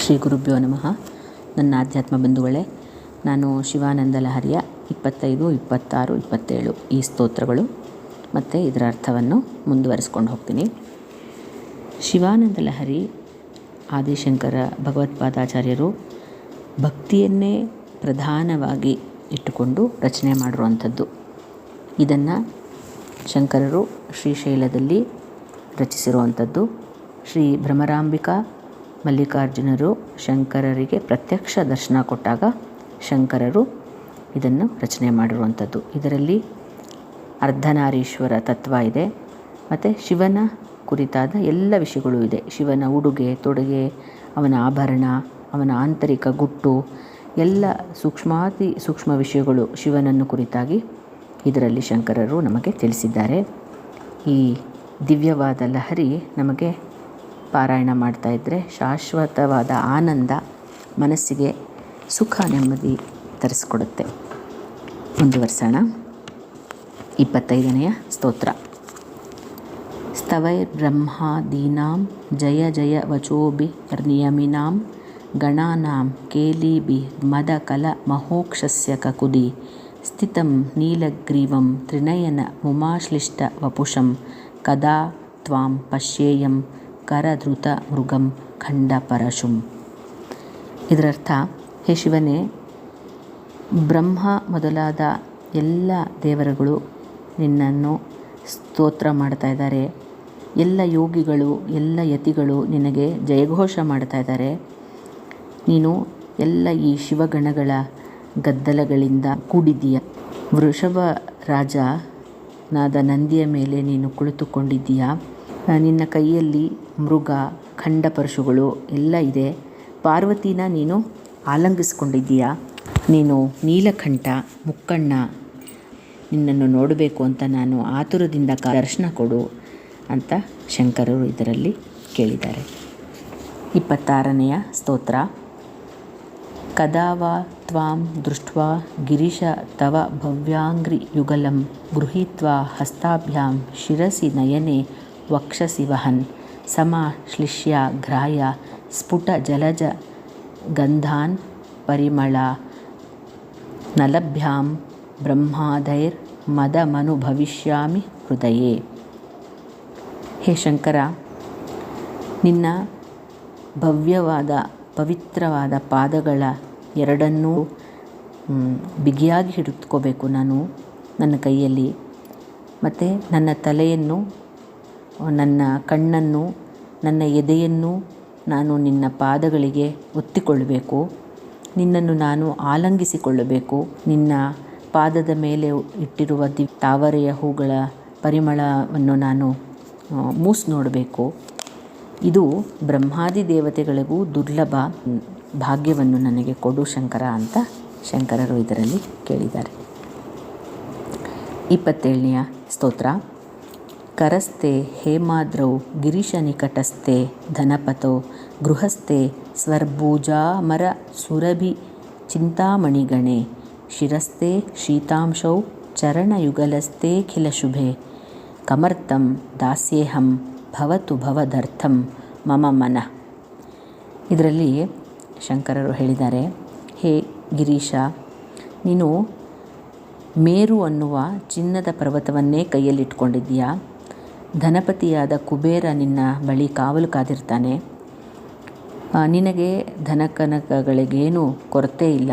ಶ್ರೀ ಗುರುಭ್ಯೋ ನಮಃ. ನನ್ನ ಆಧ್ಯಾತ್ಮ ಬಂಧುಗಳೇ, ನಾನು ಶಿವಾನಂದ ಲಹರಿಯ 25, 26, 27 ಈ ಸ್ತೋತ್ರಗಳು ಮತ್ತು ಇದರ ಅರ್ಥವನ್ನು ಮುಂದುವರಿಸ್ಕೊಂಡು ಹೋಗ್ತೀನಿ. ಶಿವಾನಂದ ಲಹರಿ ಆದಿಶಂಕರ ಭಗವತ್ಪಾದಾಚಾರ್ಯರು ಭಕ್ತಿಯನ್ನೇ ಪ್ರಧಾನವಾಗಿ ಇಟ್ಟುಕೊಂಡು ರಚನೆ ಮಾಡಿರುವಂಥದ್ದು. ಇದನ್ನು ಶಂಕರರು ಶ್ರೀಶೈಲದಲ್ಲಿ ರಚಿಸಿರುವಂಥದ್ದು. ಶ್ರೀ ಭ್ರಮರಾಂಬಿಕಾ ಮಲ್ಲಿಕಾರ್ಜುನರು ಶಂಕರರಿಗೆ ಪ್ರತ್ಯಕ್ಷ ದರ್ಶನ ಕೊಟ್ಟಾಗ ಶಂಕರರು ಇದನ್ನು ರಚನೆ ಮಾಡಿರುವಂಥದ್ದು. ಇದರಲ್ಲಿ ಅರ್ಧನಾರೀಶ್ವರ ತತ್ವ ಇದೆ ಮತ್ತು ಶಿವನ ಕುರಿತಾದ ಎಲ್ಲ ವಿಷಯಗಳು ಇದೆ. ಶಿವನ ಉಡುಗೆ ತೊಡುಗೆ, ಅವನ ಆಭರಣ, ಅವನ ಆಂತರಿಕ ಗುಟ್ಟು, ಎಲ್ಲ ಸೂಕ್ಷ್ಮಾತಿ ಸೂಕ್ಷ್ಮ ವಿಷಯಗಳು ಶಿವನನ್ನು ಕುರಿತಾಗಿ ಇದರಲ್ಲಿ ಶಂಕರರು ನಮಗೆ ತಿಳಿಸಿದ್ದಾರೆ. ಈ ದಿವ್ಯವಾದ ಲಹರಿ ನಮಗೆ ಪಾರಾಯಣ ಮಾಡ್ತಾಯಿದ್ರೆ ಶಾಶ್ವತವಾದ ಆನಂದ, ಮನಸ್ಸಿಗೆ ಸುಖ ನೆಮ್ಮದಿ ತರಿಸ್ಕೊಡುತ್ತೆ. ಮುಂದುವರ್ಸೋಣ. 25ನೆಯ ಸ್ತೋತ್ರ. ಸ್ತವೈರ್ಬ್ರಹ್ಮಾದೀನಾಂ ಜಯ ಜಯ ವಚೋಭಿರ್ನಿಯಮಿನಾಂ ಗಣಾನಾಂ ಕೇಲಿಭಿರ್ಮದಕಲ ಮಹೋಕ್ಷಸ್ಯ ಕಕುದಿ ಸ್ಥಿತಂ ನೀಲಗ್ರೀವಂ ತ್ರಿನಯನ ಮುಮಾಶ್ಲಿಷ್ಟ ವಪುಷಂ ಕದಾ ತ್ವಾಂ ಪಶ್ಯೇಯಂ ಕರಧೃತ ಮೃಗಂ ಖಂಡ ಪರಶುಂ. ಇದರರ್ಥ, ಹೇ ಶಿವನೇ, ಬ್ರಹ್ಮ ಮೊದಲಾದ ಎಲ್ಲ ದೇವರುಗಳು ನಿನ್ನನ್ನು ಸ್ತೋತ್ರ ಮಾಡ್ತಾ ಇದ್ದಾರೆ. ಎಲ್ಲ ಯೋಗಿಗಳು, ಎಲ್ಲ ಯತಿಗಳು ನಿನಗೆ ಜಯಘೋಷ ಮಾಡ್ತಾ ಇದ್ದಾರೆ. ನೀನು ಎಲ್ಲ ಈ ಶಿವಗಣಗಳ ಗದ್ದಲಗಳಿಂದ ಕೂಡಿದ್ದೀಯ. ವೃಷಭ ರಾಜನಾದ ನಂದಿಯ ಮೇಲೆ ನೀನು ಕುಳಿತುಕೊಂಡಿದ್ದೀಯಾ. ನಿನ್ನ ಕೈಯಲ್ಲಿ ಮೃಗ, ಖಂಡಪರಶುಗಳು ಎಲ್ಲ ಇದೆ. ಪಾರ್ವತಿನ ನೀನು ಆಲಂಗಿಸ್ಕೊಂಡಿದ್ದೀಯಾ. ನೀನು ನೀಲಕಂಠ, ಮುಕ್ಕಣ್ಣ, ನಿನ್ನನ್ನು ನೋಡಬೇಕು ಅಂತ ನಾನು ಆತುರದಿಂದ ದರ್ಶನ ಕೊಡು ಅಂತ ಶಂಕರರು ಇದರಲ್ಲಿ ಕೇಳಿದ್ದಾರೆ. 26ನೆಯ ಸ್ತೋತ್ರ. ಕದಾವಾ ತ್ವಾಂ ದೃಷ್ಟ್ವಾ ಗಿರೀಶ ತವ ಭವ್ಯಾಂಗ್ರಿ ಯುಗಲಂ ಗೃಹೀತ್ವಾ ಹಸ್ತಾಭ್ಯಾಂ ಶಿರಸಿ ನಯನೆ ವಕ್ಷಸಿ ವಹನ್ ಸಮಾಶ್ಲಿಷ್ಯ ಗ್ರಾಹ್ಯ ಸ್ಫುಟ ಜಲಜ ಗಂಧಾನ್ ಪರಿಮಳ ನಲಭ್ಯಾಂ ಬ್ರಹ್ಮಾದೈರ್ ಮದಮನುಭವಿಷ್ಯಾಮಿ ಹೃದಯೇ. ಹೇ ಶಂಕರ, ನಿನ್ನ ಭವ್ಯವಾದ ಪವಿತ್ರವಾದ ಪಾದಗಳ ಎರಡನ್ನೂ ಬಿಗಿಯಾಗಿ ಹಿಡಿದುಕೋಬೇಕು ನಾನು ನನ್ನ ಕೈಯಲ್ಲಿ. ಮತ್ತು ನನ್ನ ತಲೆಯನ್ನು, ನನ್ನ ಕಣ್ಣನ್ನು, ನನ್ನ ಎದೆಯನ್ನು ನಾನು ನಿನ್ನ ಪಾದಗಳಿಗೆ ಒತ್ತಿಕೊಳ್ಳಬೇಕು. ನಿನ್ನನ್ನು ನಾನು ಆಲಂಗಿಸಿಕೊಳ್ಳಬೇಕು. ನಿನ್ನ ಪಾದದ ಮೇಲೆ ಇಟ್ಟಿರುವ ತಾವರೆಯ ಹೂಗಳ ಪರಿಮಳವನ್ನು ನಾನು ಮೂಸಿ ನೋಡಬೇಕು. ಇದು ಬ್ರಹ್ಮಾದಿ ದೇವತೆಗಳಿಗೂ ದುರ್ಲಭ ಭಾಗ್ಯವನ್ನು ನನಗೆ ಕೊಡು ಶಂಕರ ಅಂತ ಶಂಕರರು ಇದರಲ್ಲಿ ಕೇಳಿದ್ದಾರೆ. 27ನೆಯ ಸ್ತೋತ್ರ. ಕರಸ್ತೆ ಹೇಮಾದ್ರೌ ಗಿರೀಶ ನಿಕಟಸ್ಥೆ ಧನಪತೋ ಗೃಹಸ್ಥೆ ಸ್ವರ್ಭೂಜಾಮರ ಸುರಭಿ ಚಿಂತಾಮಣಿಗಣೆ ಶಿರಸ್ತೆ ಶೀತಾಂಶೌ ಚರಣಯುಗಲಸ್ಥೇಖಿಲ ಶುಭೆ ಕಮರ್ತಂ ದಾಸ್ಯೇಹಂ ಭವತು ಭವದರ್ಥಂ ಮಮ ಮನಃ. ಇದರಲ್ಲಿ ಶಂಕರರು ಹೇಳಿದ್ದಾರೆ, ಹೇ ಗಿರೀಶ, ನೀನು ಮೇರು ಅನ್ನುವ ಚಿನ್ನದ ಪರ್ವತವನ್ನೇ ಕೈಯಲ್ಲಿಟ್ಕೊಂಡಿದ್ದೀಯಾ. ಧನಪತಿಯಾದ ಕುಬೇರ ನಿನ್ನ ಬಳಿ ಕಾವಲು ಕಾದಿರ್ತಾನೆ. ನಿನಗೆ ಧನಕನಕಗಳಿಗೇನೂ ಕೊರತೆ ಇಲ್ಲ.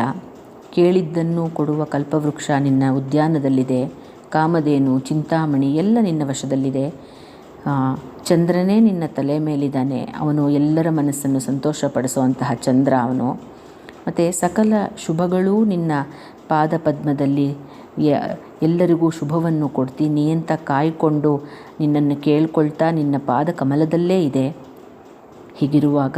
ಕೇಳಿದ್ದನ್ನು ಕೊಡುವ ಕಲ್ಪವೃಕ್ಷ ನಿನ್ನ ಉದ್ಯಾನದಲ್ಲಿದೆ. ಕಾಮಧೇನು, ಚಿಂತಾಮಣಿ ಎಲ್ಲ ನಿನ್ನ ವಶದಲ್ಲಿದೆ. ಚಂದ್ರನೇ ನಿನ್ನ ತಲೆ ಮೇಲಿದ್ದಾನೆ. ಅವನು ಎಲ್ಲರ ಮನಸ್ಸನ್ನು ಸಂತೋಷಪಡಿಸುವಂತಹ ಚಂದ್ರ ಅವನು. ಮತ್ತು ಸಕಲ ಶುಭಗಳೂ ನಿನ್ನ ಪಾದಪದ್ಮದಲ್ಲಿ ಎಲ್ಲರಿಗೂ ಶುಭವನ್ನು ಕೊಡ್ತೀನಿ ಅಂತ ಕಾಯ್ಕೊಂಡು ನಿನ್ನನ್ನು ಕೇಳ್ಕೊಳ್ತಾ ನಿನ್ನ ಪಾದ ಕಮಲದಲ್ಲೇ ಇದೆ. ಹೀಗಿರುವಾಗ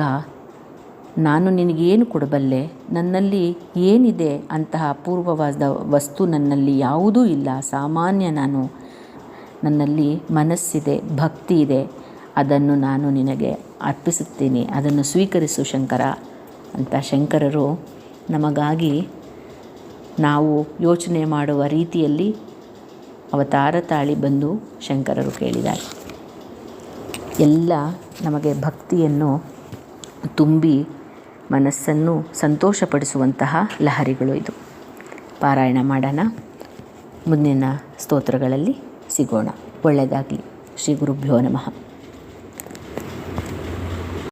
ನಾನು ನಿನಗೇನು ಕೊಡಬಲ್ಲೆ? ನನ್ನಲ್ಲಿ ಏನಿದೆ? ಅಂತಹ ಅಪೂರ್ವವಾದ ವಸ್ತು ನನ್ನಲ್ಲಿ ಯಾವುದೂ ಇಲ್ಲ. ಸಾಮಾನ್ಯ ನಾನು. ನನ್ನಲ್ಲಿ ಮನಸ್ಸಿದೆ, ಭಕ್ತಿ ಇದೆ. ಅದನ್ನು ನಾನು ನಿನಗೆ ಅರ್ಪಿಸುತ್ತೀನಿ. ಅದನ್ನು ಸ್ವೀಕರಿಸು ಶಂಕರ ಅಂತ ಶಂಕರರು ನಮಗಾಗಿ ನಾವು ಯೋಚನೆ ಮಾಡುವ ರೀತಿಯಲ್ಲಿ ಅವತಾರ ತಾಳಿ ಬಂದು ಶಂಕರರು ಕೇಳಿದ್ದಾರೆ. ಎಲ್ಲ ನಮಗೆ ಭಕ್ತಿಯನ್ನು ತುಂಬಿ ಮನಸ್ಸನ್ನು ಸಂತೋಷಪಡಿಸುವಂತಹ ಲಹರಿಗಳು ಇದು. ಪಾರಾಯಣ ಮಾಡೋಣ. ಮುಂದಿನ ಸ್ತೋತ್ರಗಳಲ್ಲಿ ಸಿಗೋಣ. ಒಳ್ಳೆಯದಾಗಲಿ. ಶ್ರೀ ಗುರುಭ್ಯೋ ನಮಃ.